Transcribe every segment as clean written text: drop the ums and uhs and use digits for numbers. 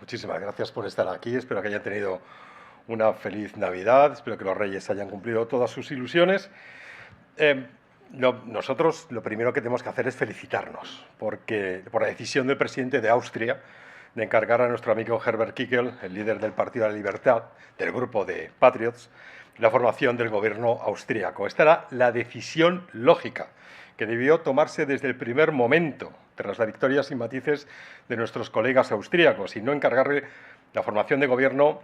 Muchísimas gracias por estar aquí. Espero que hayan tenido una feliz Navidad. Espero que los Reyes hayan cumplido todas sus ilusiones. Nosotros lo primero que tenemos que hacer es felicitarnos por la decisión del presidente de Austria de encargar a nuestro amigo Herbert Kickl, el líder del Partido de la Libertad, del grupo de Patriots, la formación del gobierno austríaco. Esta era la decisión lógica que debió tomarse desde el primer momento, tras las victorias sin matices de nuestros colegas austríacos, y no encargarle la formación de gobierno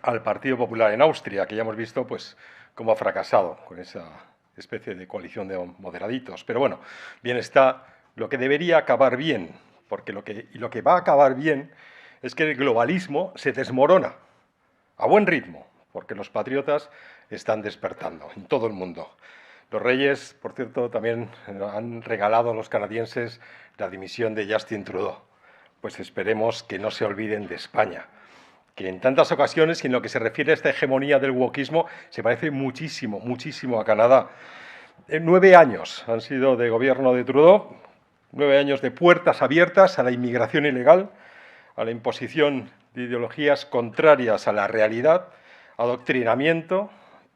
al Partido Popular en Austria, que ya hemos visto pues, cómo ha fracasado con esa especie de coalición de moderaditos. Pero bueno, bien está lo que debería acabar bien, porque lo que va a acabar bien es que el globalismo se desmorona a buen ritmo, porque los patriotas están despertando en todo el mundo. Los Reyes, por cierto, también han regalado a los canadienses la dimisión de Justin Trudeau. Pues esperemos que no se olviden de España, que en tantas ocasiones, y en lo que se refiere a esta hegemonía del wokismo, se parece muchísimo, muchísimo a Canadá. 9 años han sido de gobierno de Trudeau, 9 años de puertas abiertas a la inmigración ilegal, a la imposición de ideologías contrarias a la realidad, adoctrinamiento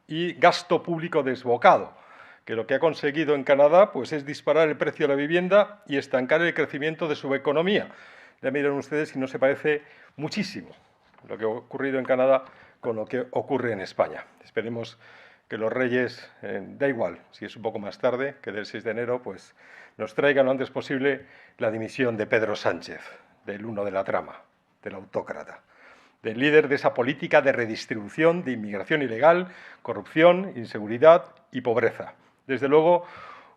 y gasto público desbocado, que lo que ha conseguido en Canadá pues, es disparar el precio de la vivienda y estancar el crecimiento de su economía. Ya miren ustedes si no se parece muchísimo lo que ha ocurrido en Canadá con lo que ocurre en España. Esperemos que los Reyes, da igual si es un poco más tarde, que del 6 de enero, pues nos traigan lo antes posible la dimisión de Pedro Sánchez, del uno de la trama, del autócrata, del líder de esa política de redistribución, de inmigración ilegal, corrupción, inseguridad y pobreza. Desde luego,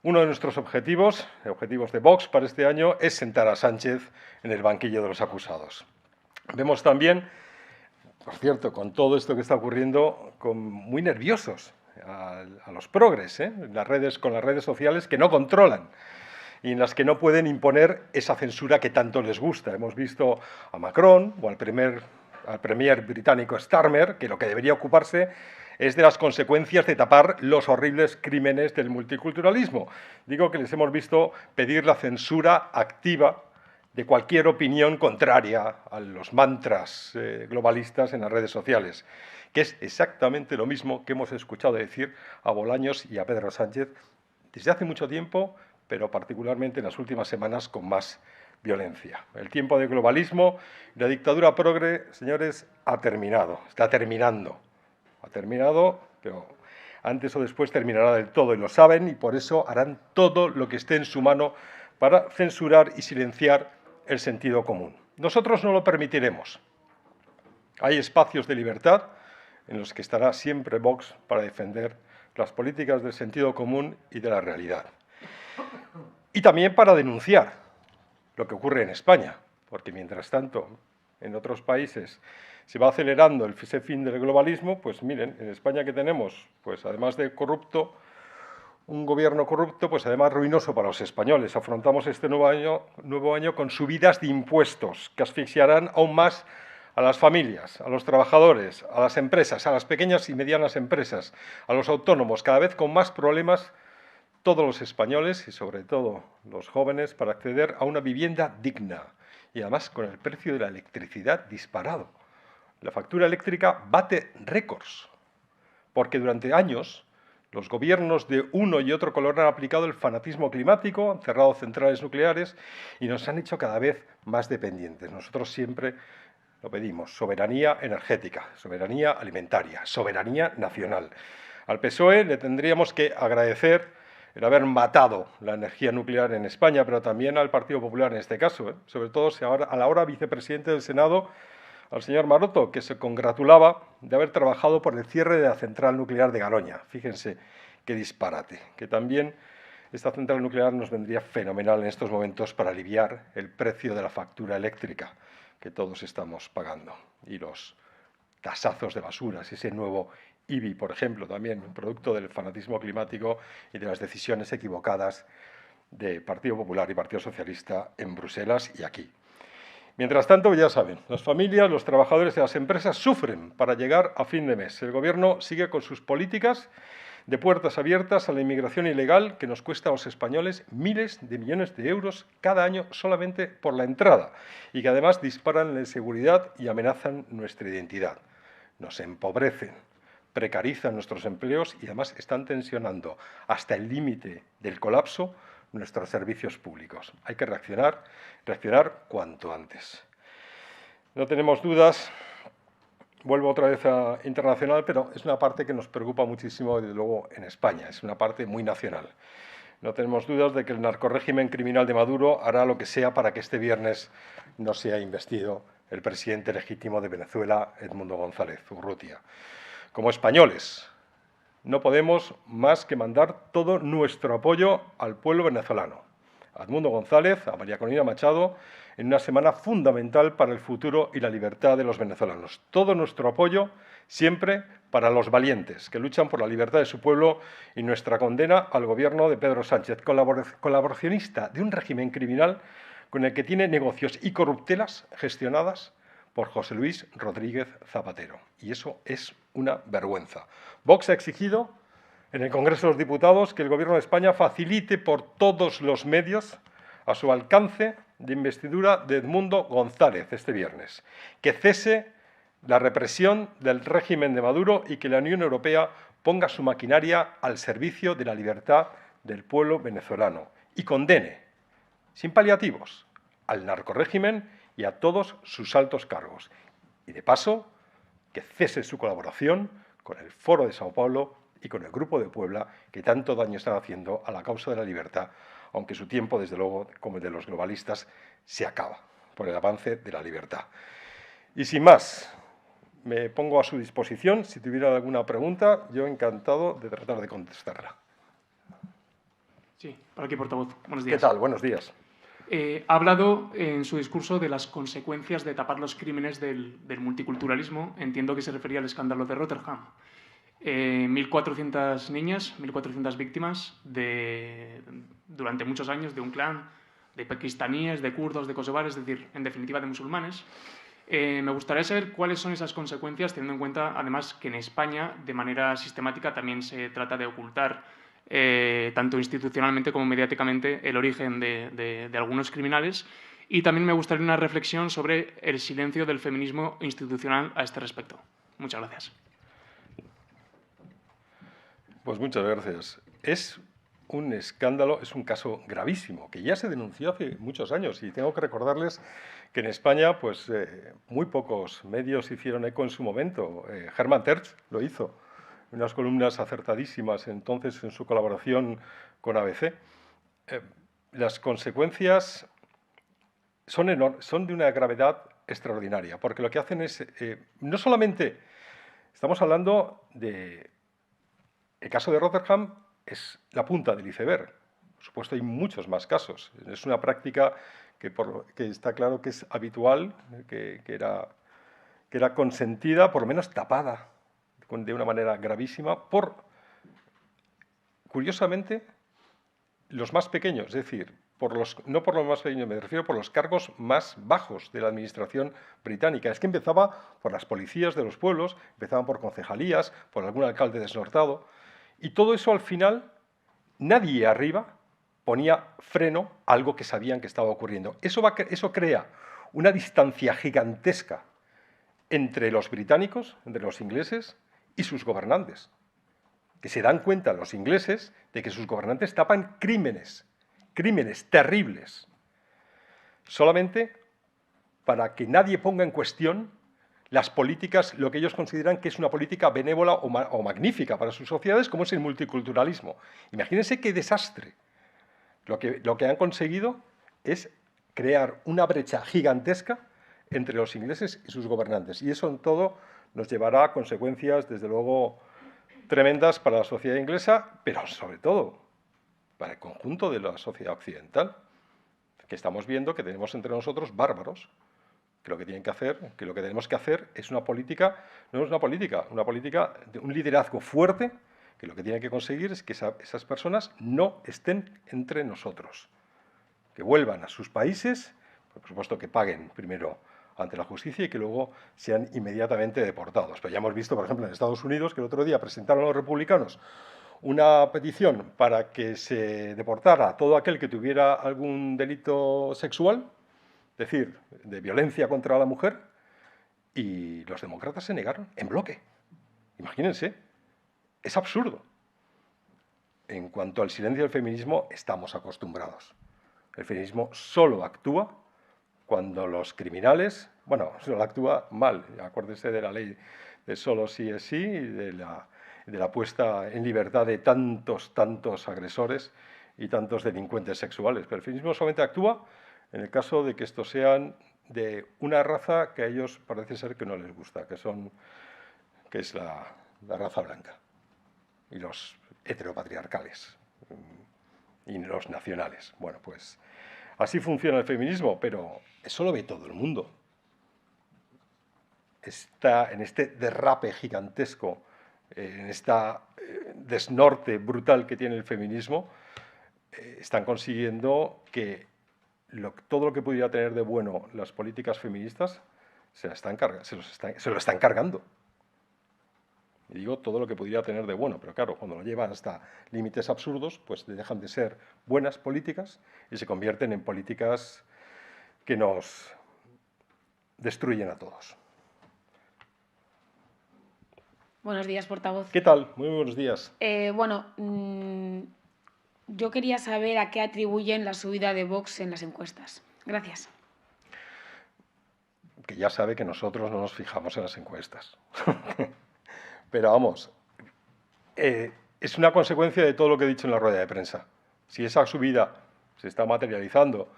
uno de nuestros objetivos de Vox para este año, es sentar a Sánchez en el banquillo de los acusados. Vemos también, por cierto, con todo esto que está ocurriendo, muy nerviosos a los progres, con las redes sociales que no controlan y en las que no pueden imponer esa censura que tanto les gusta. Hemos visto a Macron o al premier británico Starmer, que lo que debería ocuparse es de las consecuencias de tapar los horribles crímenes del multiculturalismo. Digo que les hemos visto pedir la censura activa de cualquier opinión contraria a los mantras globalistas en las redes sociales, que es exactamente lo mismo que hemos escuchado decir a Bolaños y a Pedro Sánchez desde hace mucho tiempo, pero particularmente en las últimas semanas con más violencia. El tiempo de globalismo y la dictadura progre, señores, ha terminado, está terminando. Ha terminado, pero antes o después terminará del todo, y lo saben, y por eso harán todo lo que esté en su mano para censurar y silenciar el sentido común. Nosotros no lo permitiremos. Hay espacios de libertad en los que estará siempre Vox para defender las políticas del sentido común y de la realidad. Y también para denunciar lo que ocurre en España, porque mientras tanto en otros países se va acelerando ese fin del globalismo, pues miren, en España que tenemos, pues además de corrupto, un gobierno corrupto, pues además ruinoso para los españoles. Afrontamos este nuevo año con subidas de impuestos que asfixiarán aún más a las familias, a los trabajadores, a las empresas, a las pequeñas y medianas empresas, a los autónomos, cada vez con más problemas todos los españoles y sobre todo los jóvenes para acceder a una vivienda digna y además con el precio de la electricidad disparado. La factura eléctrica bate récords, porque durante años los gobiernos de uno y otro color han aplicado el fanatismo climático, han cerrado centrales nucleares y nos han hecho cada vez más dependientes. Nosotros siempre lo pedimos: soberanía energética, soberanía alimentaria, soberanía nacional. Al PSOE le tendríamos que agradecer el haber matado la energía nuclear en España, pero también al Partido Popular en este caso, sobre todo a la ahora vicepresidente del Senado, al señor Maroto, que se congratulaba de haber trabajado por el cierre de la central nuclear de Garoña. Fíjense qué disparate, que también esta central nuclear nos vendría fenomenal en estos momentos para aliviar el precio de la factura eléctrica que todos estamos pagando. Y los tasazos de basuras, ese nuevo IBI, por ejemplo, también producto del fanatismo climático y de las decisiones equivocadas de Partido Popular y Partido Socialista en Bruselas y aquí. Mientras tanto, ya saben, las familias, los trabajadores y las empresas sufren para llegar a fin de mes. El Gobierno sigue con sus políticas de puertas abiertas a la inmigración ilegal que nos cuesta a los españoles miles de millones de euros cada año solamente por la entrada y que además disparan la inseguridad y amenazan nuestra identidad. Nos empobrecen, precarizan nuestros empleos y además están tensionando hasta el límite del colapso nuestros servicios públicos. Hay que reaccionar cuanto antes. No tenemos dudas. Vuelvo otra vez a internacional, pero es una parte que nos preocupa muchísimo, desde luego, en España. Es una parte muy nacional. No tenemos dudas de que el narcorrégimen criminal de Maduro hará lo que sea para que este viernes no sea investido el presidente legítimo de Venezuela, Edmundo González Urrutia. Como españoles, no podemos más que mandar todo nuestro apoyo al pueblo venezolano, a Edmundo González, a María Corina Machado, en una semana fundamental para el futuro y la libertad de los venezolanos. Todo nuestro apoyo siempre para los valientes que luchan por la libertad de su pueblo y nuestra condena al gobierno de Pedro Sánchez, colaboracionista de un régimen criminal con el que tiene negocios y corruptelas gestionadas por José Luis Rodríguez Zapatero. Y eso es una vergüenza. Vox ha exigido en el Congreso de los Diputados que el Gobierno de España facilite por todos los medios a su alcance de investidura de Edmundo González este viernes, que cese la represión del régimen de Maduro y que la Unión Europea ponga su maquinaria al servicio de la libertad del pueblo venezolano y condene, sin paliativos, al narcorrégimen y a todos sus altos cargos. Y de paso, que cese su colaboración con el Foro de Sao Paulo y con el Grupo de Puebla, que tanto daño están haciendo a la causa de la libertad, aunque su tiempo, desde luego, como el de los globalistas, se acaba por el avance de la libertad. Y sin más, me pongo a su disposición. Si tuviera alguna pregunta, yo encantado de tratar de contestarla. Sí, para aquí, portavoz. Buenos días. ¿Qué tal? Buenos días. Ha hablado en su discurso de las consecuencias de tapar los crímenes del multiculturalismo. Entiendo que se refería al escándalo de Rotterdam. 1.400 niñas, 1.400 víctimas durante muchos años de un clan, de pakistaníes, de kurdos, de kosovares, es decir, en definitiva de musulmanes. Me gustaría saber cuáles son esas consecuencias, teniendo en cuenta, además, que en España, de manera sistemática, también se trata de ocultar, tanto institucionalmente como mediáticamente, el origen de algunos criminales. Y también me gustaría una reflexión sobre el silencio del feminismo institucional a este respecto. Muchas gracias. Pues muchas gracias. Es un escándalo, es un caso gravísimo, que ya se denunció hace muchos años, y tengo que recordarles que en España pues, muy pocos medios hicieron eco en su momento. Hermann Tertsch lo hizo, unas columnas acertadísimas entonces en su colaboración con ABC. Las consecuencias son de una gravedad extraordinaria, porque lo que hacen es, no solamente estamos hablando de... El caso de Rotterdam es la punta del iceberg. Por supuesto, hay muchos más casos. Es una práctica que está claro que es habitual, que era consentida, por lo menos tapada, de una manera gravísima, curiosamente, los más pequeños, es decir, no por los más pequeños, me refiero por los cargos más bajos de la administración británica. Es que empezaba por las policías de los pueblos, empezaban por concejalías, por algún alcalde desnortado, y todo eso al final, nadie arriba ponía freno a algo que sabían que estaba ocurriendo. Eso crea una distancia gigantesca entre los británicos, entre los ingleses y sus gobernantes, que se dan cuenta los ingleses de que sus gobernantes tapan crímenes terribles, solamente para que nadie ponga en cuestión las políticas, lo que ellos consideran que es una política benévola o magnífica para sus sociedades, como es el multiculturalismo. Imagínense qué desastre. Lo que han conseguido es crear una brecha gigantesca entre los ingleses y sus gobernantes. Y eso en todo nos llevará a consecuencias, desde luego, tremendas para la sociedad inglesa, pero sobre todo para el conjunto de la sociedad occidental, que estamos viendo que tenemos entre nosotros bárbaros, que lo que tenemos que hacer es una política de un liderazgo fuerte, que lo que tiene que conseguir es que esas personas no estén entre nosotros, que vuelvan a sus países, por supuesto que paguen primero ante la justicia y que luego sean inmediatamente deportados. Pero ya hemos visto, por ejemplo, en Estados Unidos, que el otro día presentaron los republicanos una petición para que se deportara a todo aquel que tuviera algún delito sexual, es decir, de violencia contra la mujer, y los demócratas se negaron en bloque. Imagínense, es absurdo. En cuanto al silencio del feminismo, estamos acostumbrados. El feminismo solo actúa cuando los criminales, bueno, solo actúa mal. Acuérdese de la ley de solo sí es sí y de la puesta en libertad de tantos agresores y tantos delincuentes sexuales. Pero el feminismo solamente actúa en el caso de que estos sean de una raza que a ellos parece ser que no les gusta, que es la raza blanca y los heteropatriarcales y los nacionales. Bueno, pues así funciona el feminismo, pero eso lo ve todo el mundo. Está en este derrape gigantesco, en esta desnorte brutal que tiene el feminismo, están consiguiendo que todo lo que pudiera tener de bueno las políticas feministas se lo están cargando. Y digo todo lo que pudiera tener de bueno, pero claro, cuando lo llevan hasta límites absurdos, pues dejan de ser buenas políticas y se convierten en políticas que nos destruyen a todos. Buenos días, portavoz. ¿Qué tal? Muy buenos días. Yo quería saber a qué atribuyen la subida de Vox en las encuestas. Gracias. Que ya sabe que nosotros no nos fijamos en las encuestas. Pero vamos, es una consecuencia de todo lo que he dicho en la rueda de prensa. Si esa subida se está materializando,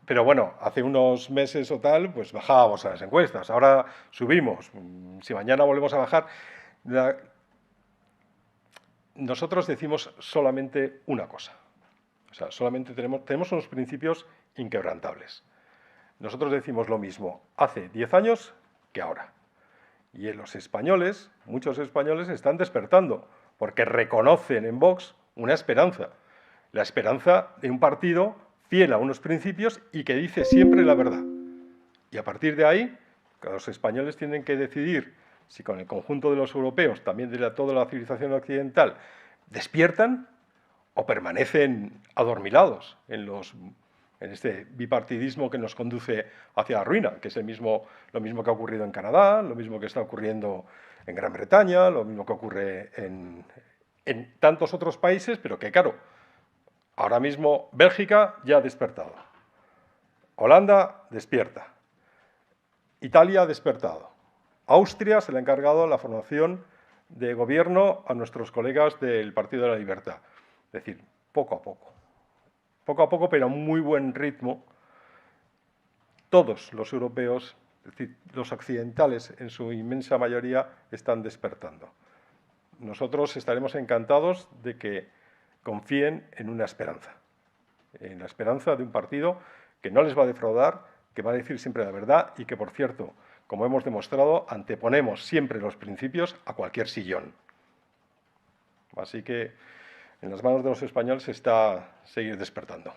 pero bueno, hace unos meses o tal, pues bajábamos a las encuestas, ahora subimos. Si mañana volvemos a bajar, nosotros decimos solamente una cosa. O sea, solamente tenemos unos principios inquebrantables. Nosotros decimos lo mismo hace 10 años que ahora. Y los españoles, muchos españoles, están despertando porque reconocen en Vox una esperanza. La esperanza de un partido fiel a unos principios y que dice siempre la verdad. Y a partir de ahí, los españoles tienen que decidir si con el conjunto de los europeos, también de toda la civilización occidental, despiertan o permanecen adormilados en este bipartidismo que nos conduce hacia la ruina, que es lo mismo que ha ocurrido en Canadá, lo mismo que está ocurriendo en Gran Bretaña, lo mismo que ocurre en tantos otros países, pero que, claro, ahora mismo Bélgica ya ha despertado, Holanda despierta, Italia ha despertado, Austria se le ha encargado la formación de gobierno a nuestros colegas del Partido de la Libertad. Es decir, poco a poco, pero a muy buen ritmo, todos los europeos, es decir, los occidentales en su inmensa mayoría, están despertando. Nosotros estaremos encantados de que confíen en una esperanza, en la esperanza de un partido que no les va a defraudar, que va a decir siempre la verdad y que, por cierto, como hemos demostrado, anteponemos siempre los principios a cualquier sillón. Así que en las manos de los españoles está seguir despertando.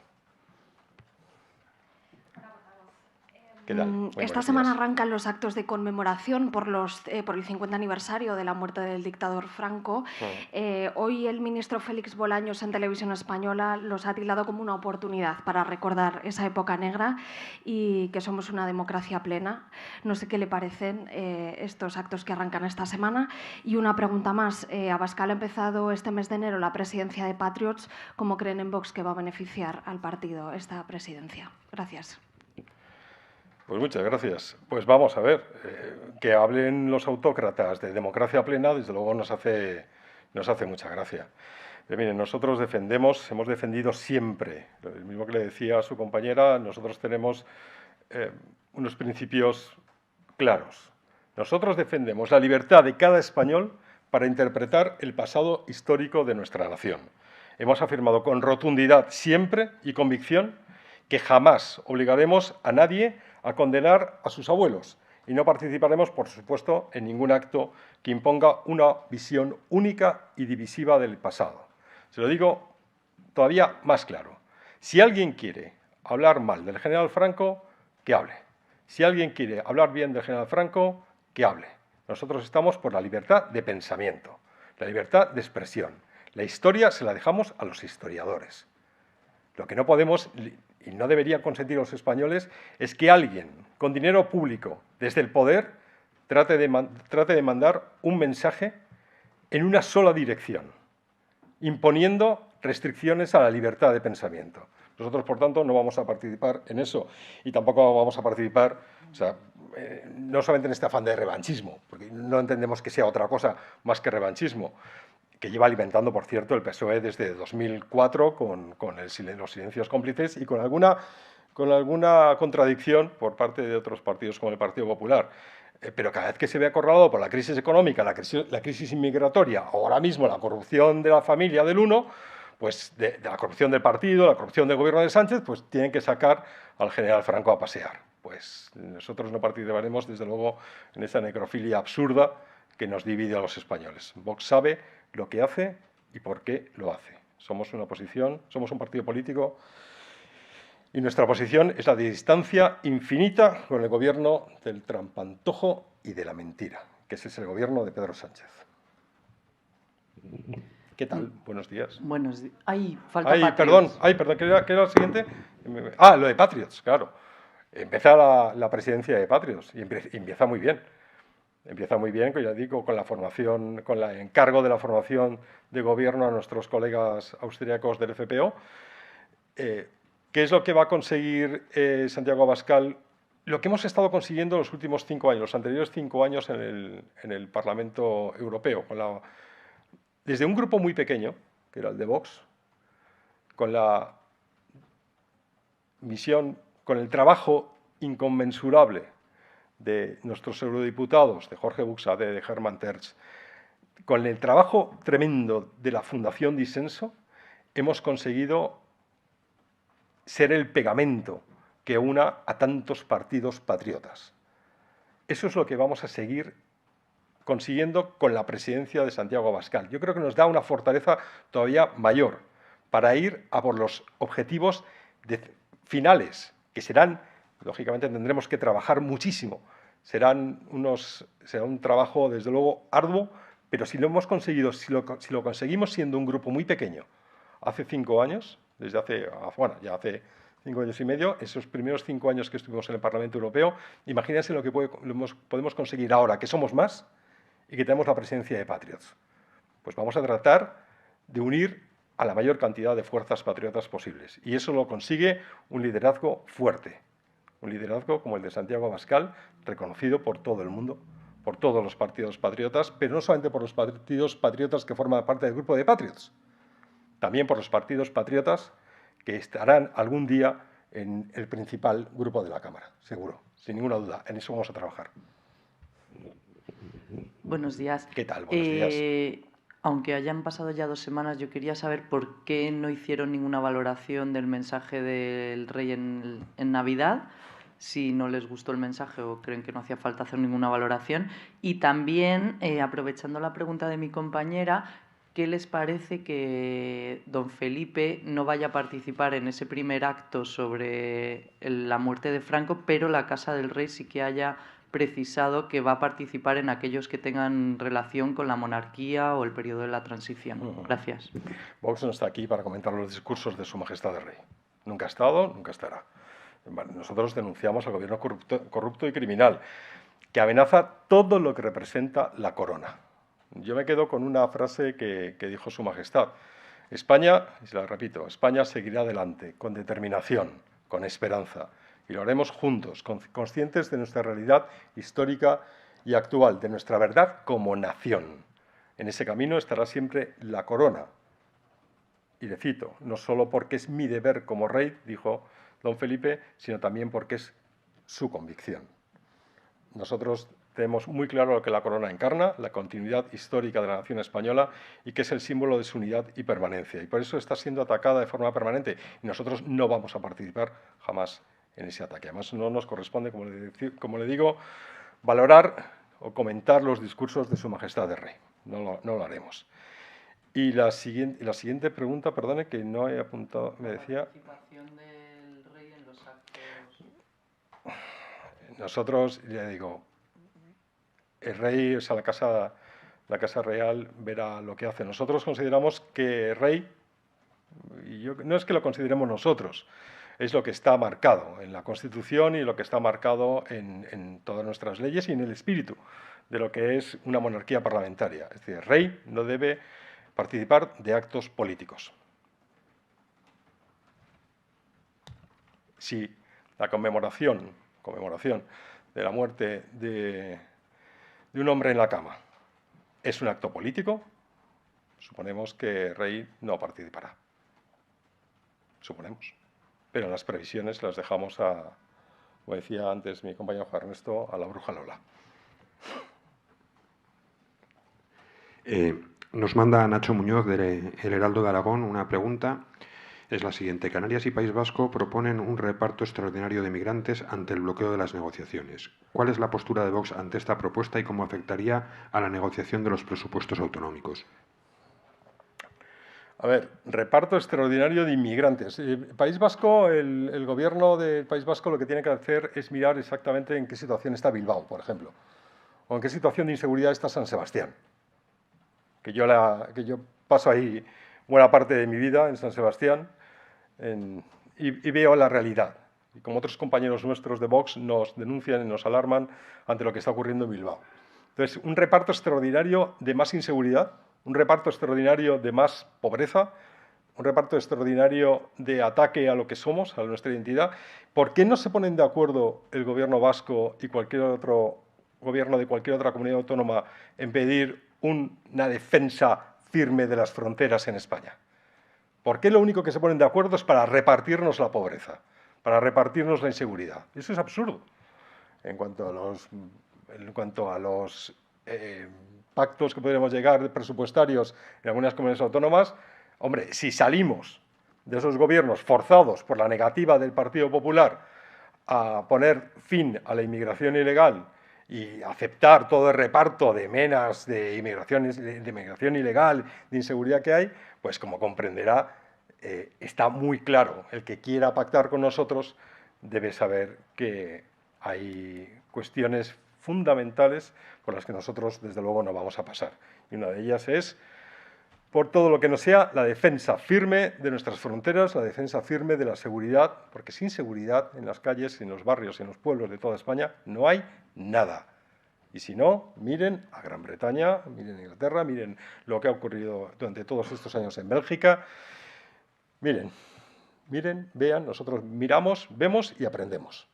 Esta semana arrancan los actos de conmemoración por el 50 aniversario de la muerte del dictador Franco. Hoy el ministro Félix Bolaños en Televisión Española los ha tildado como una oportunidad para recordar esa época negra y que somos una democracia plena. No sé qué le parecen estos actos que arrancan esta semana. Y una pregunta más. Abascal ha empezado este mes de enero la presidencia de Patriots. ¿Cómo creen en Vox que va a beneficiar al partido esta presidencia? Gracias. Pues muchas gracias. Pues vamos a ver, que hablen los autócratas de democracia plena, desde luego nos hace mucha gracia. Miren, nosotros hemos defendido siempre, lo mismo que le decía a su compañera, nosotros tenemos unos principios claros. Nosotros defendemos la libertad de cada español para interpretar el pasado histórico de nuestra nación. Hemos afirmado con rotundidad siempre y convicción que jamás obligaremos a nadie a condenar a sus abuelos y no participaremos, por supuesto, en ningún acto que imponga una visión única y divisiva del pasado. Se lo digo todavía más claro. Si alguien quiere hablar mal del general Franco, que hable. Si alguien quiere hablar bien del general Franco, que hable. Nosotros estamos por la libertad de pensamiento. la libertad de expresión. La historia se la dejamos a los historiadores. Lo que no podemos y no deberían consentir los españoles es que alguien con dinero público desde el poder trate de mandar un mensaje en una sola dirección, imponiendo restricciones a la libertad de pensamiento. Nosotros, por tanto, no vamos a participar en eso y tampoco vamos a participar, no solamente en este afán de revanchismo, porque no entendemos que sea otra cosa más que revanchismo, que lleva alimentando, por cierto, el PSOE desde 2004 con los silencios cómplices y con alguna contradicción por parte de otros partidos como el Partido Popular. Pero cada vez que se ve acorralado por la crisis económica, la crisis inmigratoria, o ahora mismo la corrupción de la familia del uno, pues de la corrupción del partido, la corrupción del gobierno de Sánchez, pues tienen que sacar al general Franco a pasear. Pues nosotros no participaremos, desde luego, en esa necrofilia absurda que nos divide a los españoles. Vox sabe lo que hace y por qué lo hace. Somos una oposición, somos un partido político y nuestra posición es la de distancia infinita con el gobierno del trampantojo y de la mentira, que ese es el gobierno de Pedro Sánchez. ¿Qué tal? Buenos días. Buenos días. Falta perdón, ¿qué era el siguiente? Lo de Patriots, claro. Empieza la presidencia de Patriots y empieza muy bien. Empieza muy bien, ya digo, con la formación, con el encargo de la formación de gobierno a nuestros colegas austríacos del FPO. ¿Qué es lo que va a conseguir Santiago Abascal? Lo que hemos estado consiguiendo los últimos 5 años, los anteriores 5 años en el Parlamento Europeo, desde un grupo muy pequeño, que era el de Vox, con la misión, con el trabajo inconmensurable de nuestros eurodiputados, de Jorge Buxade, de Hermann Tertsch, con el trabajo tremendo de la Fundación Disenso, hemos conseguido ser el pegamento que una a tantos partidos patriotas. Eso es lo que vamos a seguir consiguiendo con la presidencia de Santiago Abascal. Yo creo que nos da una fortaleza todavía mayor para ir a por los objetivos finales, que serán, lógicamente tendremos que trabajar muchísimo, será un trabajo desde luego arduo, pero si lo hemos conseguido, si lo conseguimos siendo un grupo muy pequeño, hace 5 años, ya hace 5 años y medio, esos primeros 5 años que estuvimos en el Parlamento Europeo, imagínense lo que podemos conseguir ahora, que somos más y que tenemos la presidencia de Patriots. Pues vamos a tratar de unir a la mayor cantidad de fuerzas patriotas posibles. Y eso lo consigue un liderazgo fuerte, un liderazgo como el de Santiago Abascal, reconocido por todo el mundo, por todos los partidos patriotas, pero no solamente por los partidos patriotas que forman parte del grupo de Patriots, también por los partidos patriotas que estarán algún día en el principal grupo de la Cámara, seguro, sin ninguna duda. En eso vamos a trabajar. Buenos días. ¿Qué tal? Buenos días. Aunque hayan pasado ya 2 semanas, yo quería saber por qué no hicieron ninguna valoración del mensaje del rey en Navidad, si no les gustó el mensaje o creen que no hacía falta hacer ninguna valoración. Y también, aprovechando la pregunta de mi compañera, ¿qué les parece que don Felipe no vaya a participar en ese primer acto sobre la muerte de Franco, pero la Casa del Rey sí que haya precisado que va a participar en aquellos que tengan relación con la monarquía o el periodo de la transición? Gracias. Vox no está aquí para comentar los discursos de Su Majestad el Rey. Nunca ha estado, nunca estará. Nosotros denunciamos al gobierno corrupto y criminal, que amenaza todo lo que representa la corona. Yo me quedo con una frase que dijo Su Majestad. España, y se la repito, España seguirá adelante con determinación, con esperanza, y lo haremos juntos, conscientes de nuestra realidad histórica y actual, de nuestra verdad como nación. En ese camino estará siempre la corona. Y le cito, no solo porque es mi deber como rey, dijo don Felipe, sino también porque es su convicción. Nosotros tenemos muy claro lo que la corona encarna, la continuidad histórica de la nación española y que es el símbolo de su unidad y permanencia. Y por eso está siendo atacada de forma permanente y nosotros no vamos a participar jamás en ese ataque. Además, no nos corresponde, como le digo, valorar o comentar los discursos de Su Majestad el Rey. No lo haremos. Y la siguiente pregunta, perdone, que no he apuntado, me decía... ¿Participación del rey en los actos? Nosotros, ya digo, el rey, o sea, la casa la Casa Real verá lo que hace. Nosotros consideramos que rey, y no es que lo consideremos nosotros, es lo que está marcado en la Constitución y lo que está marcado en todas nuestras leyes y en el espíritu de lo que es una monarquía parlamentaria. Es decir, el rey no debe participar de actos políticos. Si la conmemoración de la muerte de un hombre en la cama es un acto político, suponemos que el rey no participará. Suponemos. Pero las previsiones las dejamos como decía antes mi compañero Juan Ernesto, a la bruja Lola. Nos manda Nacho Muñoz de El Heraldo de Aragón una pregunta. Es la siguiente. Canarias y País Vasco proponen un reparto extraordinario de migrantes ante el bloqueo de las negociaciones. ¿Cuál es la postura de Vox ante esta propuesta y cómo afectaría a la negociación de los presupuestos autonómicos? A ver, reparto extraordinario de inmigrantes. País Vasco, el gobierno del País Vasco lo que tiene que hacer es mirar exactamente en qué situación está Bilbao, por ejemplo, o en qué situación de inseguridad está San Sebastián. Que yo paso ahí buena parte de mi vida en San Sebastián y veo la realidad. Y como otros compañeros nuestros de Vox nos denuncian y nos alarman ante lo que está ocurriendo en Bilbao. Entonces, un reparto extraordinario de más inseguridad, un reparto extraordinario de más pobreza, un reparto extraordinario de ataque a lo que somos, a nuestra identidad. ¿Por qué no se ponen de acuerdo el gobierno vasco y cualquier otro gobierno de cualquier otra comunidad autónoma en pedir una defensa firme de las fronteras en España? ¿Por qué lo único que se ponen de acuerdo es para repartirnos la pobreza, para repartirnos la inseguridad? Eso es absurdo. En cuanto a los pactos que podríamos llegar presupuestarios en algunas comunidades autónomas, hombre, si salimos de esos gobiernos forzados por la negativa del Partido Popular a poner fin a la inmigración ilegal y aceptar todo el reparto de menas de inmigración ilegal, de inseguridad que hay, pues como comprenderá, está muy claro. El que quiera pactar con nosotros debe saber que hay cuestiones fundamentales por las que nosotros, desde luego, no vamos a pasar. Y una de ellas es, por todo lo que no sea, la defensa firme de nuestras fronteras, la defensa firme de la seguridad, porque sin seguridad en las calles, en los barrios, en los pueblos de toda España, no hay nada. Y si no, miren a Gran Bretaña, miren a Inglaterra, miren lo que ha ocurrido durante todos estos años en Bélgica. Miren, vean, nosotros miramos, vemos y aprendemos.